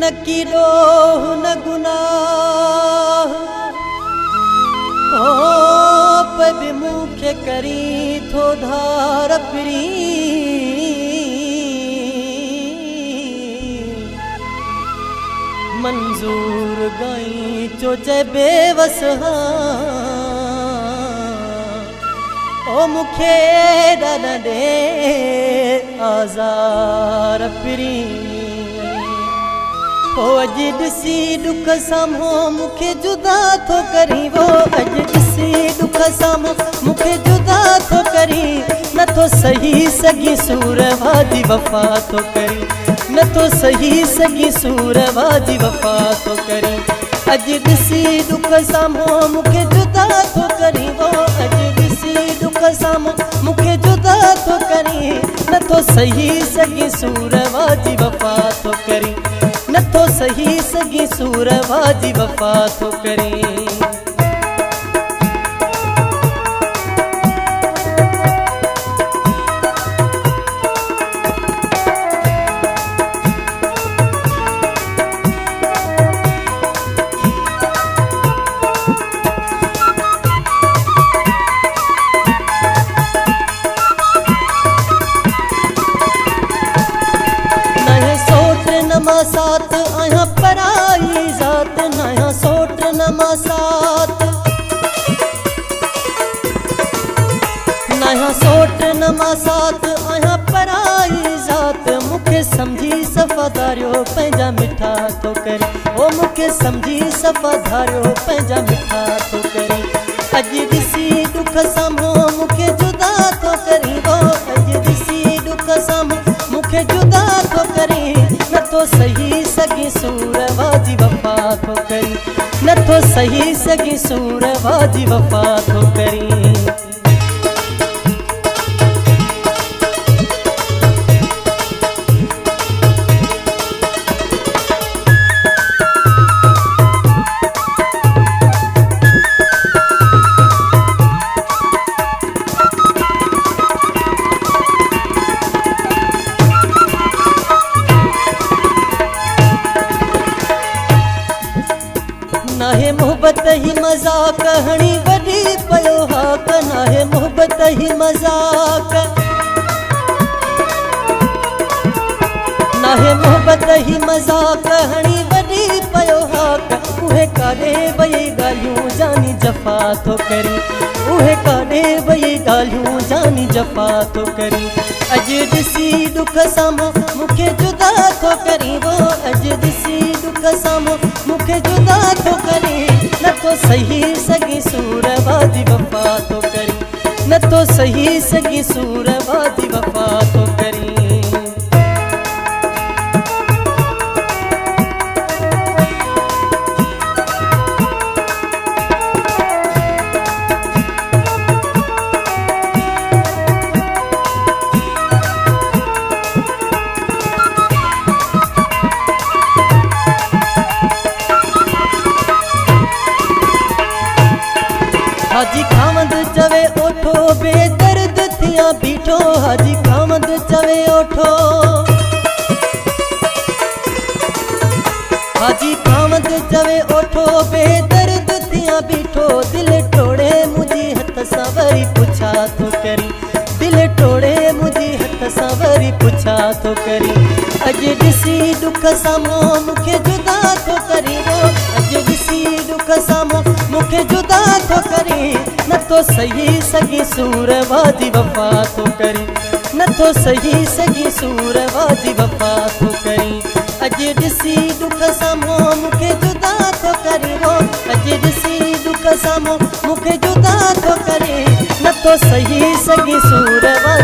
न की डोह न गुनाह ओ पद मुख्य करी थो धार पिरी मंजूर गई चोचे बेवस ओ मुखे डन दे आज़ार पिरी ओ अज दिसी दुख सामो मुखे जुदा थो करी वो अज दिसी दुख सामो मुखे जुदा थो करी न तो सही सगी सूर वाजी वफा थो करी न तो सही सगी सूर वाजी वफा थो करी अज दिसी दुख सामो मुखे जुदा थो करी वो अज दिसी दुख सामो मुखे जुदा थो करी न तो सही सगी सूर वाजी वफा थो करी न तो सही सगी सूर वाजी वफा थो करी साथ आया पराई जात नया सोट नमा साथ नया सोट नमा साथ आया पराई जात मुखे समझी सफादारियो पंहिंजा मिठा तो करी ओ मुखे समझी सफादारियो पंहिंजा मिठा तो करी अज दिसी दुख सामो मुखे जुदा तो करी वो अज दिसी दुख सामो मुखे जुदा तो करी न तो सही सगी सूर वाजी वफा थो करी न तो सही सगी सूर वाजी वफा थो करी नाहे मोहब्बत ही मजाक हणी वडी पयो हाक नाहे मोहब्बत ही मजाक नाहे मोहब्बत ही मजाक हणी वडी पयो हाक उहे काडे वई गालियूं जानी जफा थो करी उहे काडे वई गालियूं जानी जफा थो करी अज दिसी दुख सामो मुखे जुदा थो करी वो अज दिसी दुख सामो मुखे जुदा थो करी न तो सही सगी सूर वाजी वफा थो करी न तो सही सगी सूर वाजी वफा थो करी हाजी खामद चवे ओठो बेदर्द थिया बीठो हाजी खामद चवे ओठो हाजी खामद चवे ओठो बेदर्द थिया बीठो दिल टोड़े मुझी हथ सावरी पुछा तो करी दिल टोड़े मुझी हथ सावरी पुछा तो करी अज दिसी दुख सामो मुखे जुदा तो करी वो अज दिसी दुख सामो मुखे जुदा तो करी न तो सही सगी सूर वाजी वफा तो करी न तो सही सगी सूर वाजी वफा तो करी अज दिसी दुख सामो मुखे जुदा तो करी वो अज दिसी दुख सामो मुखे जुदा तो करी न तो सही सगी सूर वाजी